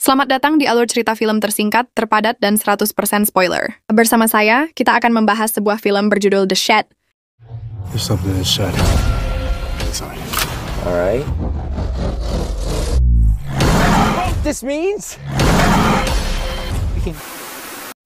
Selamat datang di alur cerita film tersingkat, terpadat, dan 100% spoiler. Bersama saya, kita akan membahas sebuah film berjudul The Shed. There's something in the shed. Inside. Alright. This means...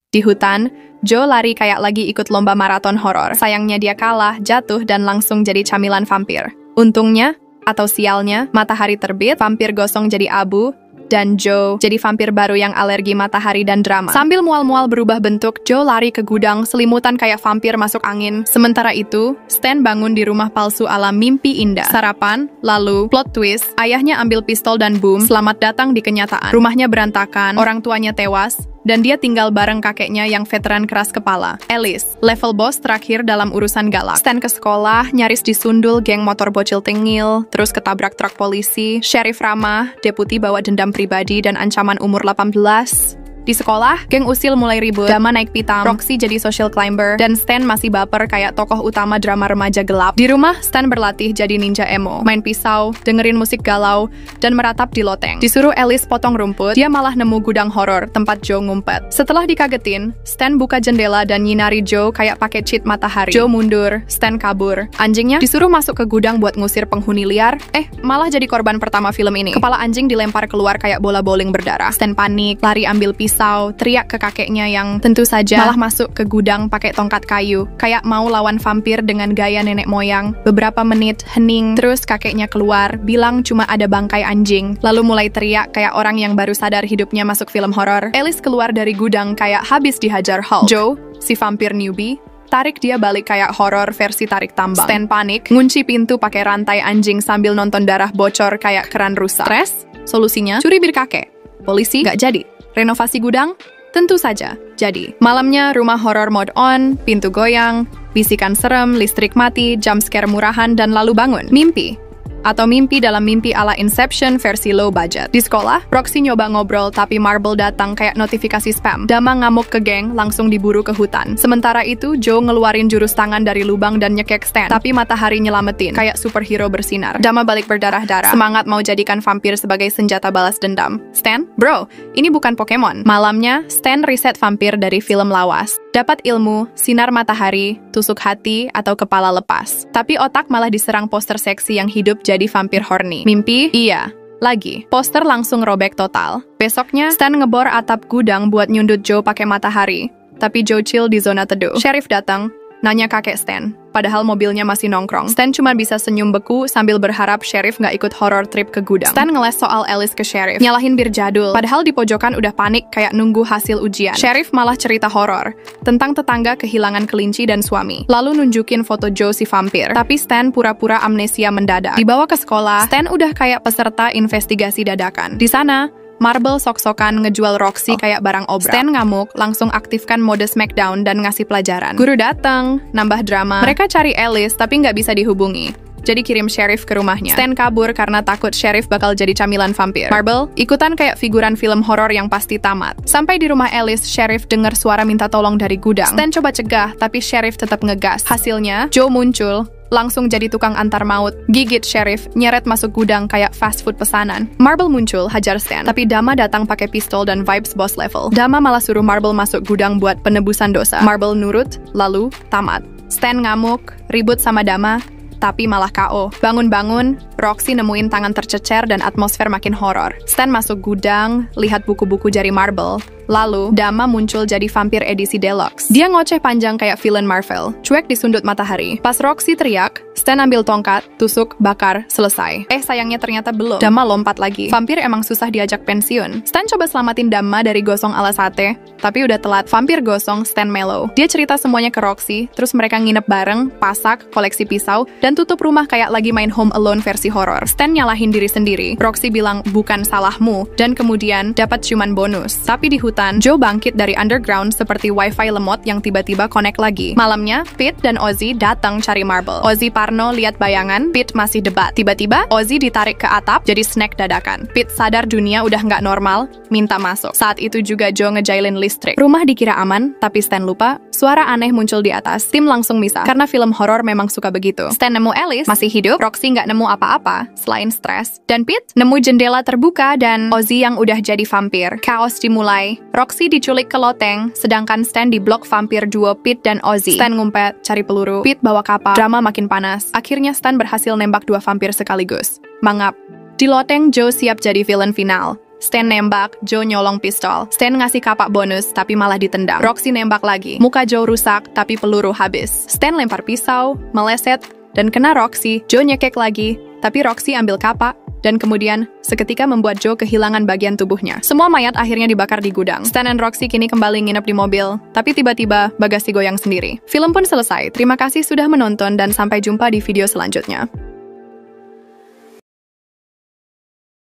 Di hutan, Joe lari kayak lagi ikut lomba maraton horor. Sayangnya dia kalah, jatuh, dan langsung jadi camilan vampir. Untungnya, atau sialnya, matahari terbit, vampir gosong jadi abu, dan Joe jadi vampir baru yang alergi matahari dan drama. Sambil mual-mual berubah bentuk, Joe lari ke gudang, selimutan kayak vampir masuk angin. Sementara itu, Stan bangun di rumah palsu ala mimpi indah. Sarapan, lalu plot twist, ayahnya ambil pistol dan boom, selamat datang di kenyataan. Rumahnya berantakan, orang tuanya tewas, dan dia tinggal bareng kakeknya yang veteran keras kepala, Alice, level boss terakhir dalam urusan galak. Stan ke sekolah, nyaris disundul geng motor bocil tengil, terus ketabrak truk polisi, sheriff ramah, deputi bawa dendam pribadi dan ancaman umur 18. Di sekolah, geng usil mulai ribut, Dama naik pitam, Roxy jadi social climber, dan Stan masih baper kayak tokoh utama drama remaja gelap. Di rumah, Stan berlatih jadi ninja emo, main pisau, dengerin musik galau, dan meratap di loteng. Disuruh Alice potong rumput, dia malah nemu gudang horor tempat Joe ngumpet. Setelah dikagetin, Stan buka jendela dan nyinari Joe kayak pakai cheat matahari. Joe mundur, Stan kabur. Anjingnya disuruh masuk ke gudang buat ngusir penghuni liar, malah jadi korban pertama film ini. Kepala anjing dilempar keluar kayak bola bowling berdarah. Stan panik, lari ambil pisau, teriak ke kakeknya yang tentu saja malah masuk ke gudang pakai tongkat kayu, kayak mau lawan vampir dengan gaya nenek moyang. Beberapa menit, hening, terus kakeknya keluar, bilang cuma ada bangkai anjing, lalu mulai teriak kayak orang yang baru sadar hidupnya masuk film horor. Alice keluar dari gudang kayak habis dihajar Hulk. Joe, si vampir newbie, tarik dia balik kayak horor versi tarik tambang. Stan panik, ngunci pintu pakai rantai anjing sambil nonton darah bocor kayak keran rusak. Stres? Solusinya, curi bir kakek. Polisi? Gak jadi. Renovasi gudang? Tentu saja. Jadi, malamnya rumah horor mode on, pintu goyang, bisikan serem, listrik mati, jumpscare murahan, dan lalu bangun. Mimpi. Atau mimpi dalam mimpi ala Inception versi low budget. Di sekolah, Roxy nyoba ngobrol tapi Marble datang kayak notifikasi spam. Dama ngamuk ke geng, langsung diburu ke hutan. Sementara itu, Joe ngeluarin jurus tangan dari lubang dan nyekek Stan. Tapi matahari nyelamatin, kayak superhero bersinar. Dama balik berdarah-darah, semangat mau jadikan vampir sebagai senjata balas dendam. Stan? Bro, ini bukan Pokemon. Malamnya, Stan riset vampir dari film lawas. Dapat ilmu, sinar matahari, tusuk hati, atau kepala lepas. Tapi otak malah diserang poster seksi yang hidup jadi vampir horny. Mimpi? Iya. Lagi. Poster langsung robek total. Besoknya, Stan ngebor atap gudang buat nyundut Joe pakai matahari. Tapi Joe chill di zona teduh. Sheriff datang, nanya kakek Stan. Padahal mobilnya masih nongkrong. Stan cuma bisa senyum beku sambil berharap Sheriff nggak ikut horror trip ke gudang. Stan ngeles soal Alice ke Sheriff, nyalahin bir jadul. Padahal di pojokan udah panik kayak nunggu hasil ujian. Sheriff malah cerita horor tentang tetangga kehilangan kelinci dan suami. Lalu nunjukin foto Joe si vampir. Tapi Stan pura-pura amnesia mendadak. Dibawa ke sekolah, Stan udah kayak peserta investigasi dadakan. Di sana, Marble sok-sokan ngejual Roxy kayak barang obrak. Stan ngamuk, langsung aktifkan mode Smackdown dan ngasih pelajaran. Guru datang, nambah drama. Mereka cari Alice tapi nggak bisa dihubungi. Jadi kirim Sheriff ke rumahnya. Stan kabur karena takut Sheriff bakal jadi camilan vampir. Marble ikutan kayak figuran film horor yang pasti tamat. Sampai di rumah Alice, Sheriff dengar suara minta tolong dari gudang. Stan coba cegah, tapi Sheriff tetap ngegas. Hasilnya, Joe muncul, langsung jadi tukang antar maut. Gigit Sheriff, nyeret masuk gudang kayak fast food pesanan. Marble muncul, hajar Stan. Tapi Dama datang pakai pistol dan vibes boss level. Dama malah suruh Marble masuk gudang buat penebusan dosa. Marble nurut, lalu tamat. Stan ngamuk, ribut sama Dama, tapi malah KO. Bangun-bangun, Roxy nemuin tangan tercecer dan atmosfer makin horor. Stan masuk gudang, lihat buku-buku jari Marble. Lalu, Dama muncul jadi vampir edisi deluxe. Dia ngoceh panjang kayak villain Marvel, cuek disundut matahari. Pas Roxy teriak, Stan ambil tongkat, tusuk, bakar, selesai. Sayangnya ternyata belum. Dama lompat lagi. Vampir emang susah diajak pensiun. Stan coba selamatin Dama dari gosong ala sate, tapi udah telat. Vampir gosong, Stan mellow. Dia cerita semuanya ke Roxy, terus mereka nginep bareng, pasak, koleksi pisau, dan tutup rumah kayak lagi main Home Alone versi horor. Stan nyalahin diri sendiri. Roxy bilang, bukan salahmu, dan kemudian dapat ciuman bonus. Tapi di hutan, Joe bangkit dari underground seperti wifi lemot yang tiba-tiba connect lagi. Malamnya, Pete dan Ozzy datang cari Marble. Ozzy parno lihat bayangan, Pete masih debat. Tiba-tiba, Ozzy ditarik ke atap jadi snack dadakan. Pete sadar dunia udah nggak normal, minta masuk. Saat itu juga Joe ngejailin listrik. Rumah dikira aman, tapi Stan lupa, suara aneh muncul di atas. Tim langsung misah, karena film horor memang suka begitu. Stan nemu Alice masih hidup, Roxy nggak nemu apa-apa selain stres, dan Pete nemu jendela terbuka dan Ozzy yang udah jadi vampir. Chaos dimulai. Roxy diculik ke loteng, sedangkan Stan di blok vampir duo Pete dan Ozzy. Stan ngumpet, cari peluru, Pete bawa kapal. Drama makin panas. Akhirnya Stan berhasil nembak 2 vampir sekaligus. Mangap. Di loteng, Joe siap jadi villain final. Stan nembak, Joe nyolong pistol. Stan ngasih kapak bonus, tapi malah ditendang. Roxy nembak lagi. Muka Joe rusak, tapi peluru habis. Stan lempar pisau, meleset, dan kena Roxy. Joe nyekek lagi, tapi Roxy ambil kapak, dan kemudian seketika membuat Joe kehilangan bagian tubuhnya. Semua mayat akhirnya dibakar di gudang. Stan dan Roxy kini kembali nginep di mobil, tapi tiba-tiba bagasi goyang sendiri. Film pun selesai. Terima kasih sudah menonton dan sampai jumpa di video selanjutnya.